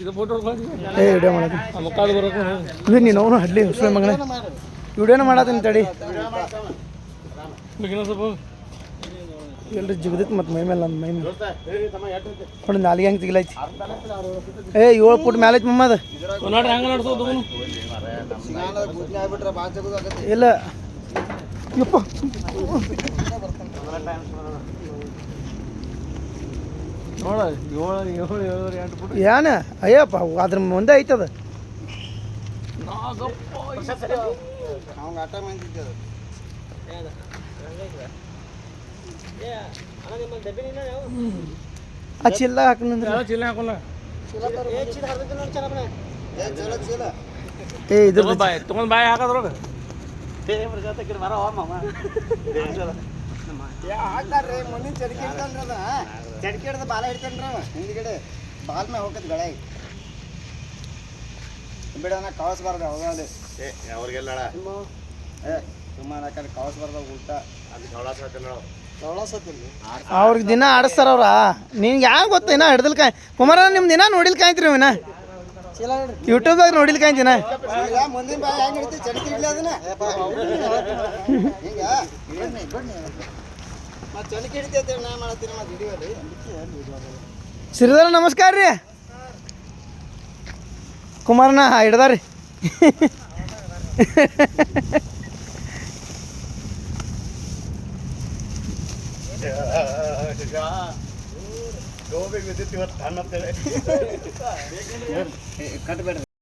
ಏ ವಿಡಿಯೋ ಮಾಡತ್ತೀನಿ ನೀನು ಅವನು ಹಡ್ಲಿ ಹುಸುವೆ ಮಗನೇ ವಿಡಿಯೋನ ಮಾಡತ್ತೀನಿ ತಡಿ ಎಲ್ರಿ ಜಿಗದೈತಿ ಮತ್ತು ಮೈ ಮೇಲೆ ನನ್ನ ಮೈ ಮೇಲೆ ನೋಡಿ ನಾಲಿಗೆ ಹೆಂಗೆ ತಿಗ್ಲೈತಿ ಏ 7 ಫುಟ್ ಮೇಲೆ ಐತಿ ಮಮ್ಮದ ಇಲ್ಲ ಯಪ್ಪ ನೋಡ 7 ಫುಟ್ ಏನ ಅಯ್ಯಪ್ಪ ಅದ್ರ ಮುಂದೆ ಐತದ ಆ ಚಿಲ್ಲ ಹಾಕೋಲ್ಲ ಏ ಇದ್ರ ತಗೊಂಡ್ ಬಾಯಿ ಹಾಕದ್ರೊಳಗ ಹಾಕ್ತಾರ್ರಿ ಮುಂದಿನ ಚಡಿಕೆ ಹಿಡ್ತಾನ್ರಿ ಅದ ಚಡಿಕೆ ಹಿಡ್ದ ಬಾಲ ಹಿಡ್ತಾನ್ರಿ ಅವ ಹಿಂದ್ಗಡೆ ಬಾಲ್ ಮ್ಯಾಗ ಹೋಗತ್ ಗಳೆ ಬಿಡೋಣ ಕಳಿಸ್ಬಾರ್ದು ಅವಾಗ ಅವ್ರಿಗೆಲ್ಲ ಏ ಸುಮ್ಮನೆ ಕಡೆ ಕಳಿಸ್ಬಾರ್ದ ಉಲ್ಟ ಅದು ಅವ್ರಿಗೆ ದಿನ ಆಡಿಸ್ತಾರ ಅವ್ರ ನಿನ್ಗೆ ಯಾಕೆ ಗೊತ್ತೇನ ಹಿಡ್ದಲ್ ಕಾಯ್ ಕುಮಾರ ನಿಮ್ ದಿನ ನೋಡಿಲ್ ಕಾಯ್ತ್ರಿ ಅವನ ಯೂಟ್ಯೂಬ್ದಾಗ ನೋಡಿಲ್ ಕಾಯ್ತಿನ ಮುಂದಿನ ಬಾಯಿ ಹೆಂಗೆ ಹಿಡಿತಿ ಚಡಿಕೆ ಹಿಡ್ಲಿ ಅದನ್ನ ಚಡಿಕೆ ಹಿಡಿತೈತೆ ನಾ ಮಾಡತ್ತೀನಿ ಮತ್ತೆ ಹಿಡಿಯೋರಿ ಶ್ರೀಧರ ನಮಸ್ಕಾರ ರೀ ಕುಮಾರನ ಹಿಡ್ದಾರಿ ಕಟ್ಬೇಡ್ರಿ